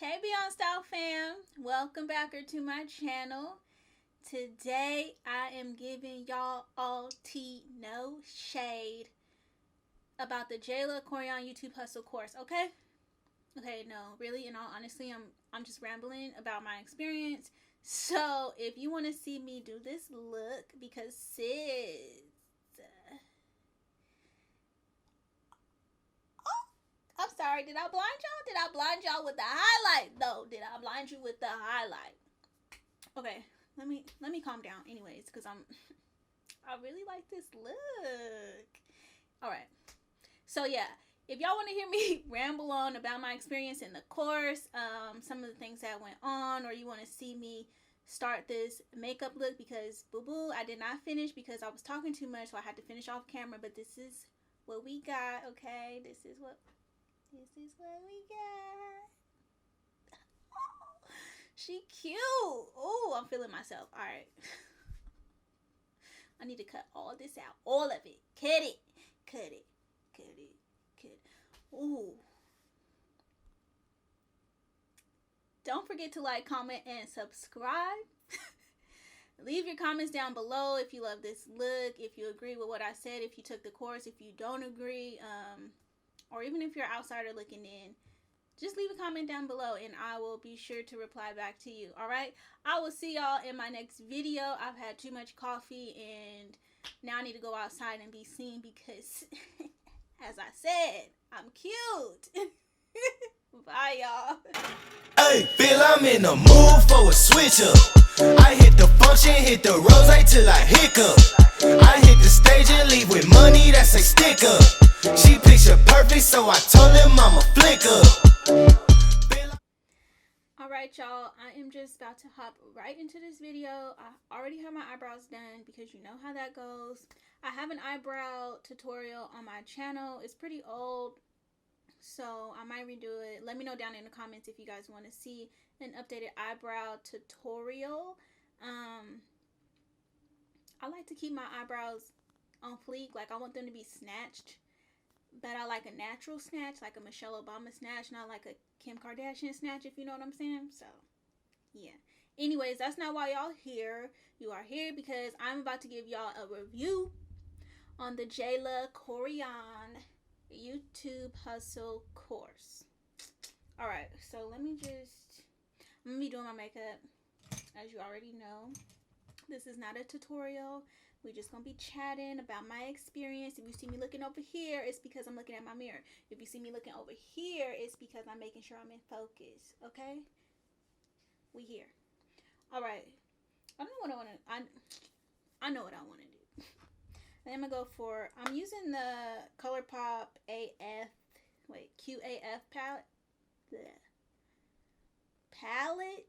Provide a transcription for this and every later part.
Hey Beyond Style fam, welcome back to my channel. Today I am giving y'all all tea, no shade about the Jayla Koriyan YouTube Hustle course, okay? Okay, no, really, in all honesty, I'm just rambling about my experience. So if you want to see me do this look, because sis, I'm sorry, did I blind y'all? Did I blind y'all with the highlight? No, did I blind you with the highlight? Okay, let me calm down anyways, because I really like this look. All right, so yeah, if y'all want to hear me ramble on about my experience in the course, some of the things that went on, or you want to see me start this makeup look, because boo boo, I did not finish because I was talking too much, so I had to finish off camera. But this is what we got. Okay, this is what we got. She cute. Oh, I'm feeling myself. All right. I need to cut all this out. All of it. Cut it. Cut it. Cut it. Cut it. Ooh. Don't forget to like, comment, and subscribe. Leave your comments down below if you love this look, if you agree with what I said, if you took the course, if you don't agree, or even if you're an outsider looking in. Just leave a comment down below and I will be sure to reply back to you. All right. I will see y'all in my next video. I've had too much coffee and now I need to go outside and be seen because, as I said, I'm cute. Bye, y'all. Hey, feel I'm in the mood for a switch up. I hit the function, hit the rose till I hiccup. I hit the stage and leave with money that's a stick up. She picture perfect, so I told him I'ma flick up. Alright y'all, I am just about to hop right into this video. I already have my eyebrows done because you know how that goes. I have an eyebrow tutorial on my channel. It's pretty old, so I might redo it. Let me know down in the comments if you guys want to see an updated eyebrow tutorial. I like to keep my eyebrows on fleek. Like, I want them to be snatched, but I like a natural snatch, like a Michelle Obama snatch, not like a Kim Kardashian snatch, if you know what I'm saying. So, yeah. Anyways, that's not why y'all here. You are here because I'm about to give y'all a review on the Jayla Koriyan YouTube Hustle course. Alright, so I'm going to be doing my makeup, as you already know. This is not a tutorial. We're just going to be chatting about my experience. If you see me looking over here, it's because I'm looking at my mirror. If you see me looking over here, it's because I'm making sure I'm in focus. Okay? We here. Alright. I don't know what I want to... I know what I want to do. Then I'm going to go for... I'm using the ColourPop AF... Wait, QAF palette. Blech. Palette.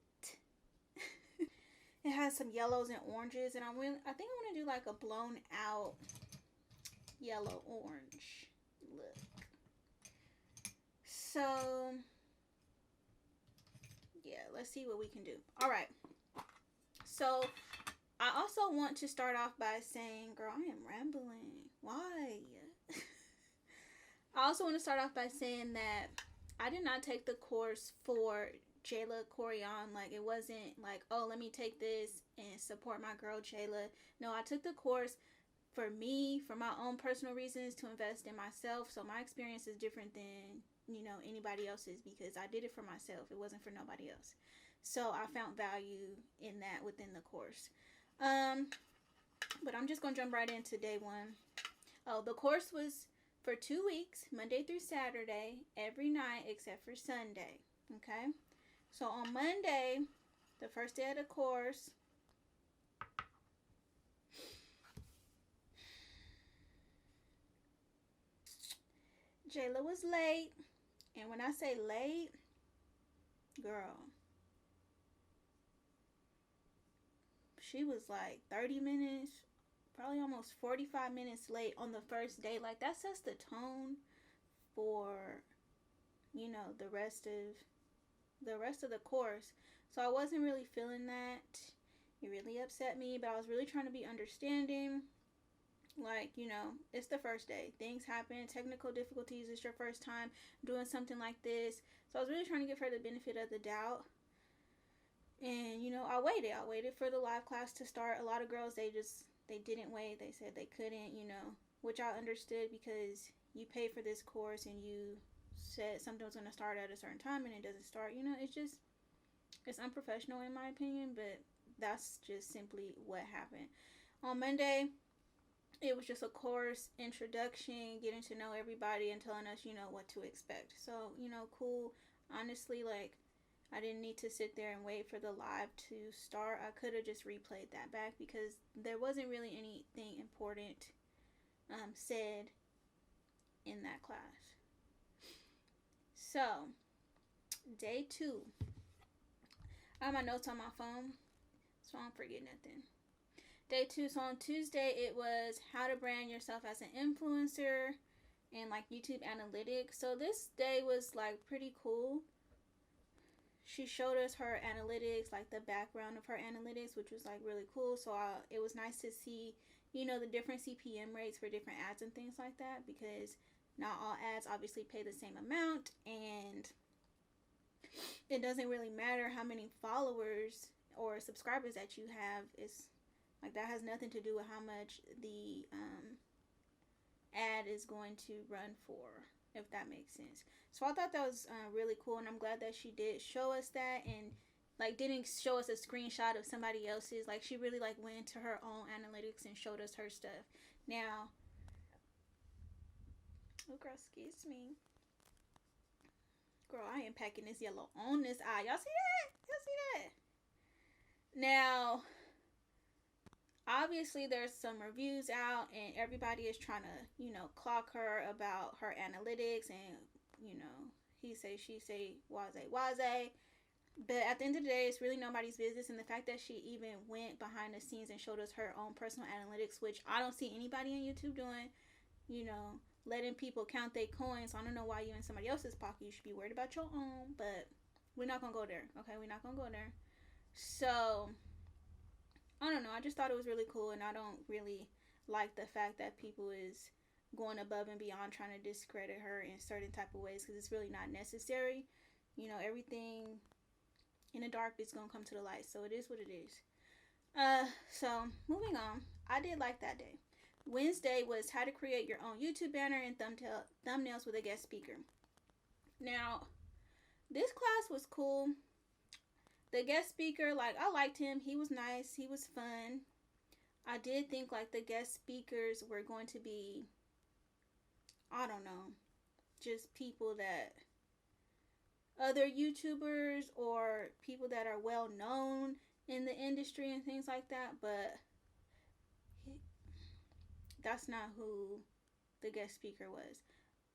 It has some yellows and oranges, and I think I want to do like a blown out yellow orange look. So yeah, let's see what we can do. All right. So I also want to start off by saying, girl, I am rambling. Why? I also want to start off by saying that I did not take the course for Jayla Koriyan. Like, it wasn't like, oh, let me take this and support my girl Jayla. No, I took the course for me, for my own personal reasons, to invest in myself. So my experience is different than, you know, anybody else's, because I did it for myself. It wasn't for nobody else. So I found value in that within the course. But I'm just gonna jump right into day one. Oh, the course was for 2 weeks, Monday through Saturday, every night except for Sunday. Okay. So on Monday, the first day of the course, Jayla was late. And when I say late, girl, she was like 30 minutes, probably almost 45 minutes late on the first day. Like, that sets the tone for, you know, the rest of the course. So I wasn't really feeling that. It really upset me, but I was really trying to be understanding. Like, it's the first day. Things happen, technical difficulties. It's your first time doing something like this. So I was really trying to give her the benefit of the doubt. And, I waited. I waited for the live class to start. A lot of girls, they didn't wait. They said they couldn't, which I understood because you pay for this course and you said something was going to start at a certain time and it doesn't start. It's unprofessional in my opinion, but that's just simply what happened. On Monday, it was just a course introduction, getting to know everybody and telling us, what to expect. So, cool. Honestly, like, I didn't need to sit there and wait for the live to start. I could have just replayed that back because there wasn't really anything important said in that class. So, day 2. I have my notes on my phone, so I don't forget nothing. Day 2, so on Tuesday, it was how to brand yourself as an influencer and like YouTube analytics. So this day was like pretty cool. She showed us her analytics, like the background of her analytics, which was like really cool. So it was nice to see, the different CPM rates for different ads and things like that, because not all ads obviously pay the same amount, and it doesn't really matter how many followers or subscribers that you have. It's like that has nothing to do with how much the ad is going to run for, if that makes sense. So I thought that was really cool, and I'm glad that she did show us that, and like didn't show us a screenshot of somebody else's. Like she really like went into her own analytics and showed us her stuff. Now, oh girl, excuse me. Girl, I am packing this yellow on this eye. Y'all see that? Y'all see that? Now, obviously there's some reviews out and everybody is trying to, clock her about her analytics and, he say, she say, waze. But at the end of the day, it's really nobody's business. And the fact that she even went behind the scenes and showed us her own personal analytics, which I don't see anybody on YouTube doing, letting people count their coins. I don't know why you in somebody else's pocket. You should be worried about your own, but we're not going to go there. Okay, we're not going to go there. So, I don't know. I just thought it was really cool, and I don't really like the fact that people is going above and beyond trying to discredit her in certain type of ways, because it's really not necessary. Everything in the dark is going to come to the light, so it is what it is. So, moving on. I did like that day. Wednesday was how to create your own YouTube banner and thumbnails with a guest speaker. Now, this class was cool. The guest speaker, like, I liked him. He was nice. He was fun. I did think, like, the guest speakers were going to be, I don't know, just people that, other YouTubers or people that are well known in the industry and things like that. But that's not who the guest speaker was.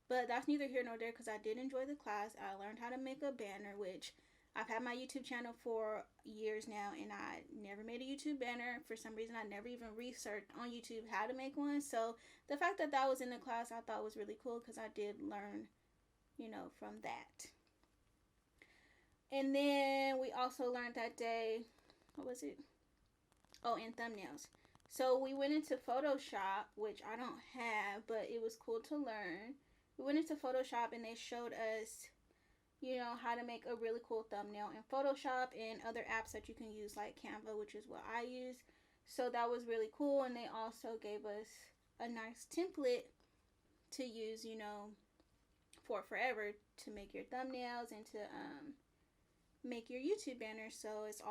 But that's neither here nor there, because I did enjoy the class. I learned how to make a banner, which I've had my YouTube channel for years now, and I never made a YouTube banner. For some reason, I never even researched on YouTube how to make one. So the fact that that was in the class, I thought was really cool, because I did learn, from that. And then we also learned that day, what was it? Oh, and thumbnails. So we went into Photoshop, which I don't have, but it was cool to learn. We went into Photoshop and they showed us, how to make a really cool thumbnail in Photoshop and other apps that you can use like Canva, which is what I use. So that was really cool. And they also gave us a nice template to use, for forever to make your thumbnails and to make your YouTube banner. So it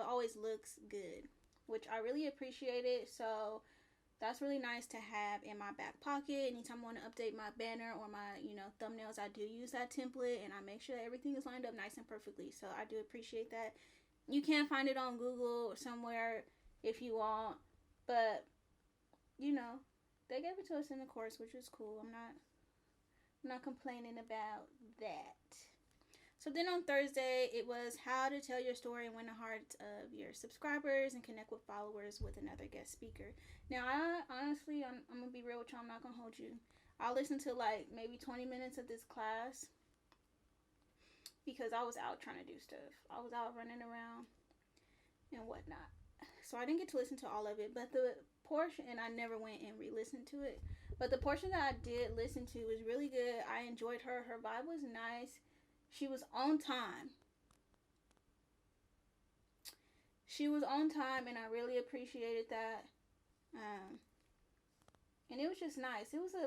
always looks good, which I really appreciated. So that's really nice to have in my back pocket. Anytime I want to update my banner or my, thumbnails, I do use that template and I make sure that everything is lined up nice and perfectly. So I do appreciate that. You can find it on Google or somewhere if you want, but they gave it to us in the course, which was cool. I'm not complaining about that. So then on Thursday, it was how to tell your story and win the hearts of your subscribers and connect with followers with another guest speaker. Now, I'm going to be real with you. I'm not going to hold you. I listened to like maybe 20 minutes of this class because I was out trying to do stuff. I was out running around and whatnot. So I didn't get to listen to all of it. But the portion, and I never went and re-listened to it, but the portion that I did listen to was really good. I enjoyed her. Her vibe was nice. She was on time. She was on time, and I really appreciated that. Um, and it was just nice. It was a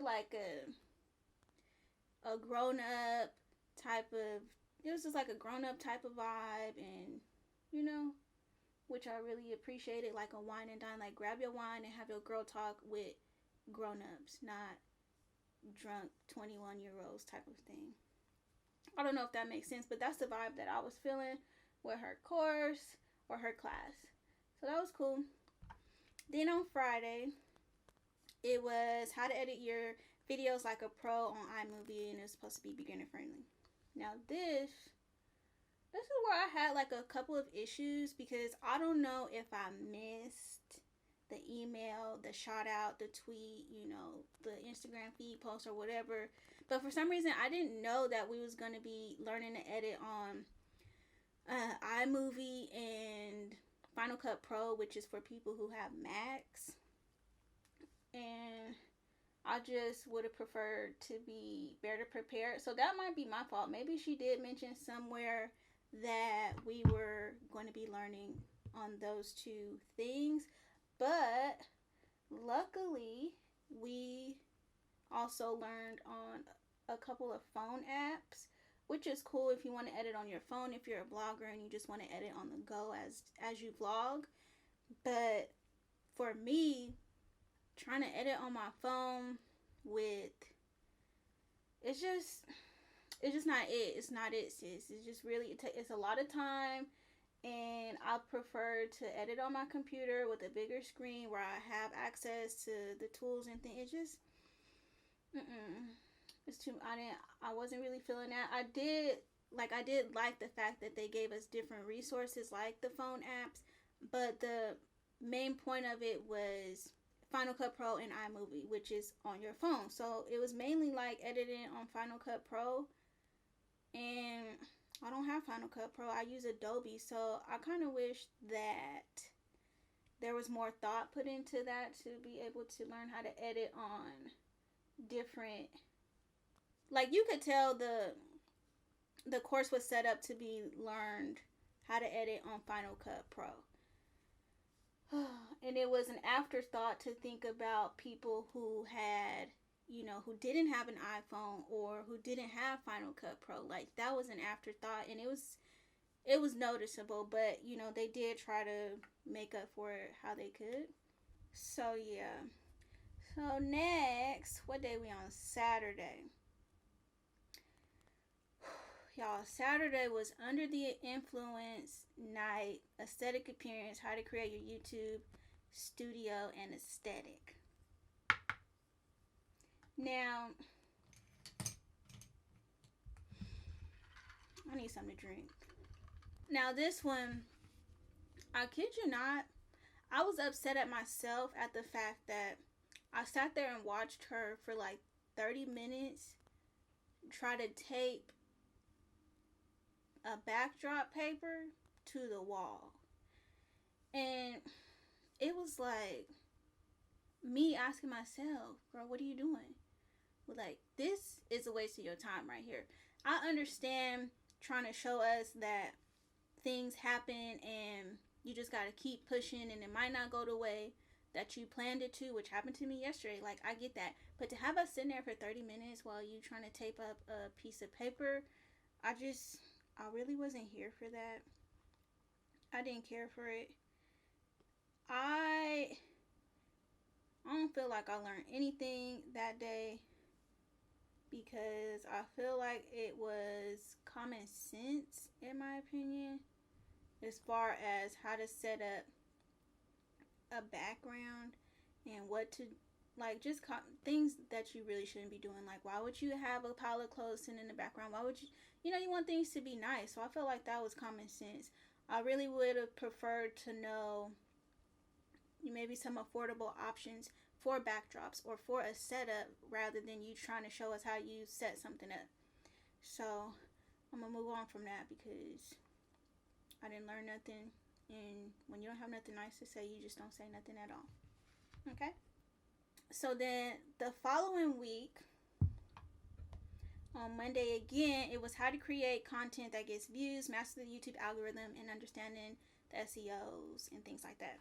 grown up type of. It was just like a grown up type of vibe, and you know, which I really appreciated. Like a wine and dine. Like grab your wine and have your girl talk with grown ups, not drunk 21-year-olds type of thing. I don't know if that makes sense, but that's the vibe that I was feeling with her course or her class. So that was cool. Then on Friday, it was how to edit your videos like a pro on iMovie, and it's supposed to be beginner friendly. Now this is where I had like a couple of issues because I don't know if I missed the email, the shout out, the tweet, the Instagram feed post or whatever. But for some reason, I didn't know that we was going to be learning to edit on iMovie and Final Cut Pro, which is for people who have Macs. And I just would have preferred to be better prepared. So that might be my fault. Maybe she did mention somewhere that we were going to be learning on those two things. But luckily, we also learned on a couple of phone apps, which is cool if you want to edit on your phone, if you're a blogger and you just want to edit on the go as you vlog. But for me, trying to edit on my phone it's just not it. It's not it, sis. It's just really, it's a lot of time, and I prefer to edit on my computer with a bigger screen where I have access to the tools and things. It's just, it's too, I wasn't really feeling that. I did like the fact that they gave us different resources like the phone apps, but the main point of it was Final Cut Pro and iMovie, which is on your phone. So it was mainly like editing on Final Cut Pro, and I don't have Final Cut Pro. I use Adobe, so I kind of wish that there was more thought put into that to be able to learn how to edit on different. Like you could tell the course was set up to be learned how to edit on Final Cut Pro. And it was an afterthought to think about people who had, who didn't have an iPhone or who didn't have Final Cut Pro. Like that was an afterthought, and it was noticeable, but they did try to make up for it how they could. So yeah. So next, what day we on? Saturday. Y'all, Saturday was Under the Influence night, aesthetic appearance, how to create your YouTube studio and aesthetic. Now, I need something to drink. Now this one, I kid you not, I was upset at myself at the fact that I sat there and watched her for like 30 minutes try to tape a backdrop paper to the wall. And it was like me asking myself, girl, what are you doing? Like, this is a waste of your time right here. I understand trying to show us that things happen and you just got to keep pushing and it might not go the way that you planned it to, which happened to me yesterday. Like, I get that. But to have us sitting there for 30 minutes while you trying to tape up a piece of paper, I really wasn't here for that. I didn't care for it. I don't feel like I learned anything that day because I feel like it was common sense, in my opinion, as far as how to set up a background and what to, like, just things that you really shouldn't be doing. Like, why would you have a pile of clothes sitting in the background? Why would you, you want things to be nice. So I feel like that was common sense. I really would have preferred to know maybe some affordable options for backdrops or for a setup rather than you trying to show us how you set something up. So I'm gonna move on from that because I didn't learn nothing, and when you don't have nothing nice to say, you just don't say nothing at all. Okay. So then the following week, on Monday again, it was how to create content that gets views, master the YouTube algorithm, and understanding the SEOs and things like that.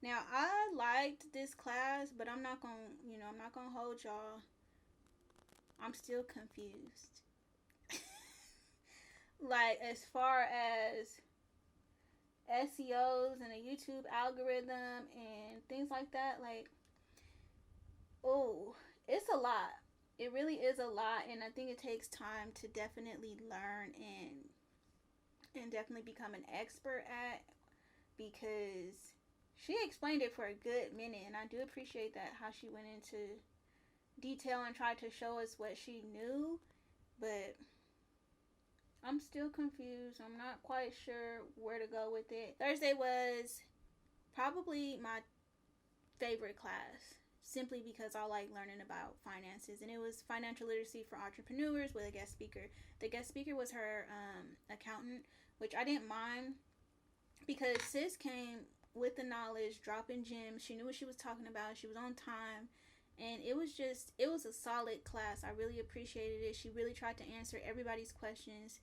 Now, I liked this class, but I'm not gonna hold y'all. I'm still confused. Like, as far as SEOs and a YouTube algorithm and things like that, like, oh, it's a lot. It really is a lot, and I think it takes time to definitely learn and definitely become an expert at, because she explained it for a good minute, and I do appreciate that, how she went into detail and tried to show us what she knew, but I'm still confused. I'm not quite sure where to go with it. Thursday was probably my favorite class, simply because I like learning about finances, and it was financial literacy for entrepreneurs with a guest speaker. The guest speaker was her accountant, which I didn't mind, because sis came with the knowledge, dropping gems. She knew what she was talking about. She was on time, and it was a solid class. I really appreciated it. She really tried to answer everybody's questions,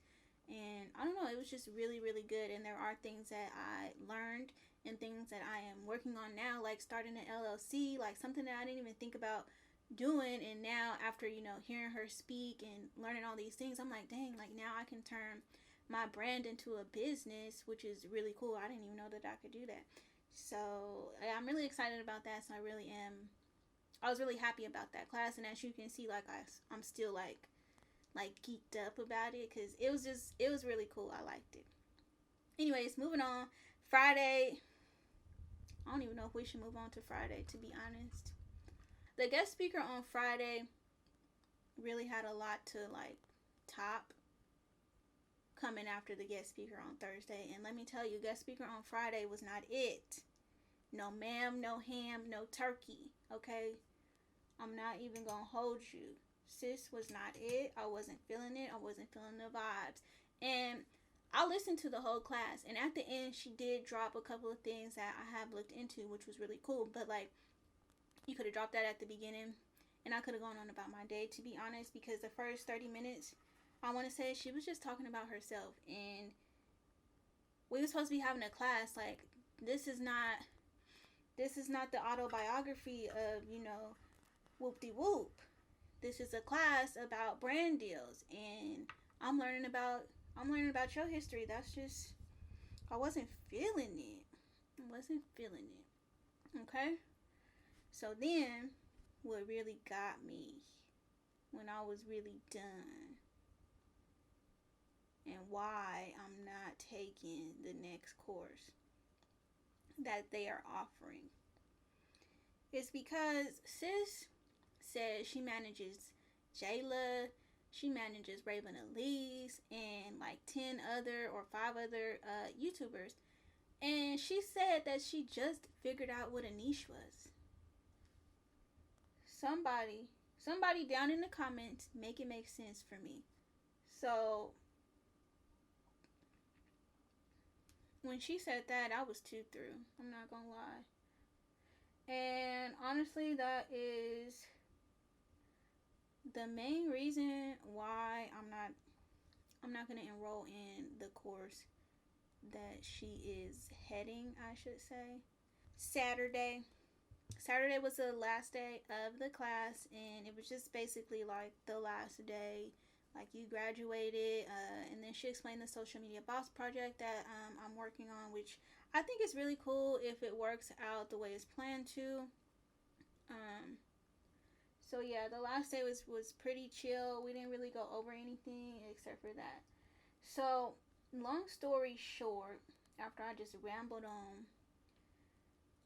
and I don't know, it was just really, really good. And there are things that I learned and things that I am working on now, like starting an LLC, like something that I didn't even think about doing. And now, after, hearing her speak and learning all these things, I'm like, dang, like now I can turn my brand into a business, which is really cool. I didn't even know that I could do that. So I'm really excited about that. So I really am. I was really happy about that class, and as you can see, like I'm still like geeked up about it, because it was really cool. I liked it. Anyways, moving on. Friday. I don't even know if we should move on to Friday, to be honest. The guest speaker on Friday really had a lot to top coming after the guest speaker on Thursday. And let me tell you, guest speaker on Friday was not it. No ma'am, no ham, no turkey. Okay? I'm not even gonna hold you. Sis was not it. I wasn't feeling it. I wasn't feeling the vibes. And I listened to the whole class, and at the end, she did drop a couple of things that I have looked into, which was really cool. But you could have dropped that at the beginning, and I could have gone on about my day, to be honest, because the first 30 minutes, I want to say, she was just talking about herself, and we were supposed to be having a class. Like, this is not the autobiography of, whoop-de-whoop. This is a class about brand deals, and I'm learning about your history. That's just, I wasn't feeling it. Okay? So then, what really got me, when I was really done, and why I'm not taking the next course that they are offering, is because sis says she manages Jayla, she manages Raven Elise, and 10 other or 5 other YouTubers. And she said that she just figured out what a niche was. Somebody down in the comments, make it make sense for me. So, when she said that, I was too through. I'm not gonna lie. And honestly, that is the main reason why I'm not gonna enroll in the course that she is heading, I should say. Saturday was the last day of the class, and it was just basically the last day. You graduated, and then she explained the social media boss project that I'm working on, which I think is really cool if it works out the way it's planned to. So yeah, the last day was pretty chill. We didn't really go over anything except for that. So, long story short, after I just rambled on,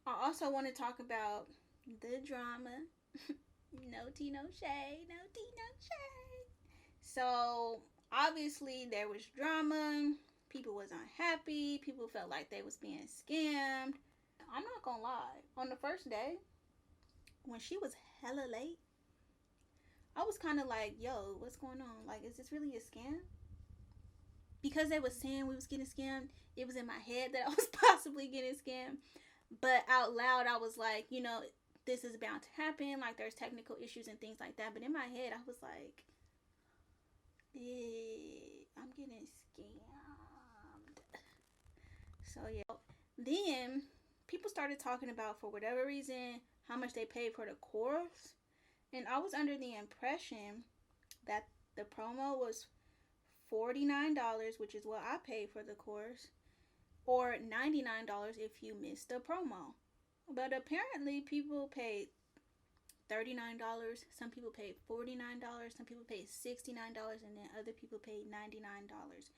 I also want to talk about the drama. No tea, no shade. No tea, no shade. So, obviously, there was drama. People was unhappy. People felt like they was being scammed. I'm not gonna lie. On the first day, when she was hella late, I was kind of like, yo, what's going on? Is this really a scam? Because they was saying we was getting scammed, it was in my head that I was possibly getting scammed. But out loud, I was like, this is bound to happen. Like, there's technical issues and things like that. But in my head, I was like, I'm getting scammed. So, yeah. Then, people started talking about, for whatever reason, how much they paid for the course. And I was under the impression that the promo was $49, which is what I paid for the course, or $99 if you missed the promo. But apparently people paid $39, some people paid $49, some people paid $69, and then other people paid $99.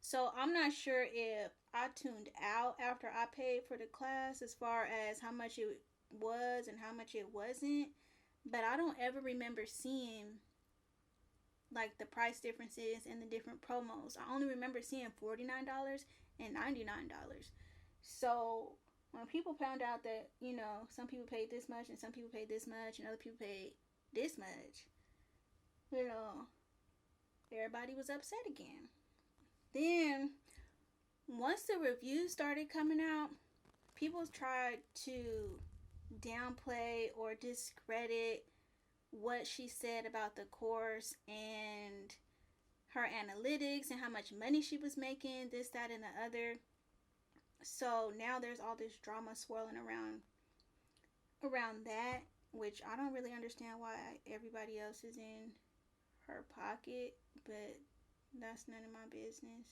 So I'm not sure if I tuned out after I paid for the class as far as how much it was and how much it wasn't. But I don't ever remember seeing like the price differences and the different promos. I only remember seeing $49 and $99. So when people found out that, you know, some people paid this much and some people paid this much and other people paid this much, you know, everybody was upset again. Then once the reviews started coming out, people tried to downplay or discredit what she said about the course and her analytics and how much money she was making, this, that, and the other. So now there's all this drama swirling around that, which I don't really understand why everybody else is in her pocket, but that's none of my business.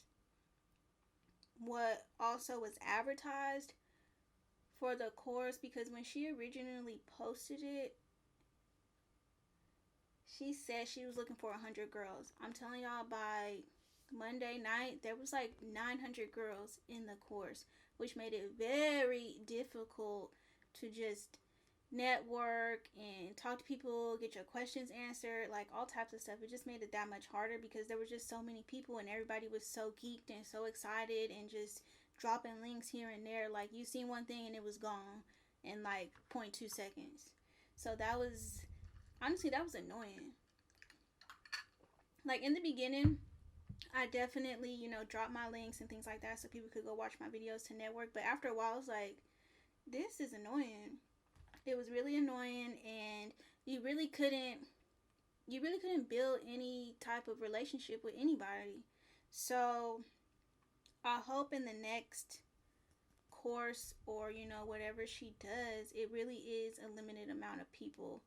What also was advertised for the course, because when she originally posted it, she said she was looking for 100 girls. I'm telling y'all, by Monday night, there was like 900 girls in the course, which made it very difficult to just network and talk to people, get your questions answered, like all types of stuff. It just made it that much harder because there were just so many people and everybody was so geeked and so excited and just dropping links here and there. Like, you seen one thing and it was gone in like 0.2 seconds. So that was, honestly, that was annoying. Like, in the beginning, I definitely, you know, dropped my links and things like that so people could go watch my videos to network. But after a while, I was like, this is annoying. It was really annoying, and you really couldn't build any type of relationship with anybody. So I hope in the next course, or, you know, whatever she does, it really is a limited amount of people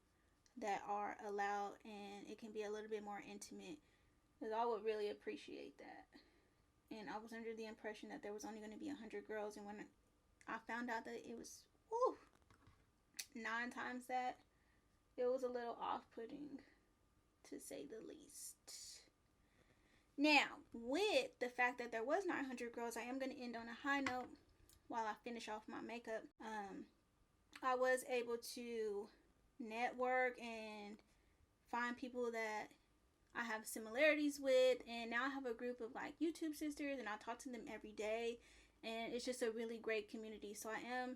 that are allowed, and it can be a little bit more intimate, because I would really appreciate that. And I was under the impression that there was only going to be 100 girls, and when I found out that it was 9 times that, it was a little off-putting, to say the least. Now, with the fact that there was 900 girls, I am going to end on a high note while I finish off my makeup. I was able to network and find people that I have similarities with, and now I have a group of like YouTube sisters, and I talk to them every day, and it's just a really great community. So I am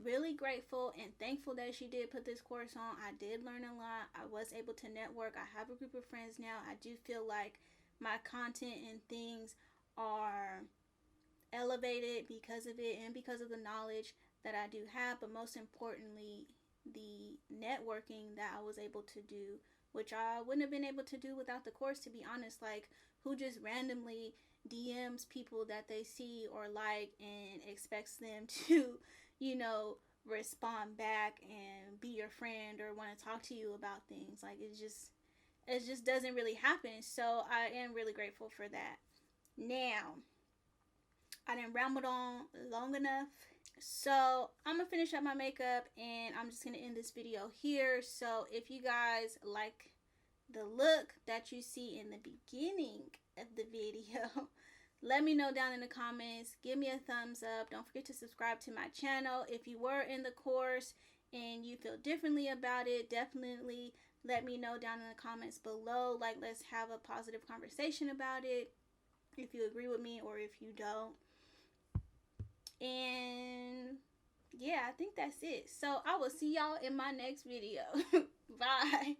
really grateful and thankful that she did put this course on. I did learn a lot. I was able to network. I have a group of friends now. I do feel like my content and things are elevated because of it and because of the knowledge that I do have, but most importantly, the networking that I was able to do, which I wouldn't have been able to do without the course, to be honest. Like, who just randomly DMs people that they see or like and expects them to, you know, respond back and be your friend or want to talk to you about things. Like, it just doesn't really happen. So I am really grateful for that. Now, I didn't ramble on long enough, so I'm gonna finish up my makeup and I'm just gonna end this video here. So if you guys like the look that you see in the beginning of the video, let me know down in the comments. Give me a thumbs up. Don't forget to subscribe to my channel. If you were in the course and you feel differently about it, definitely let me know down in the comments below. Like, let's have a positive conversation about it, if you agree with me or if you don't. And yeah, I think that's it. So I will see y'all in my next video. Bye.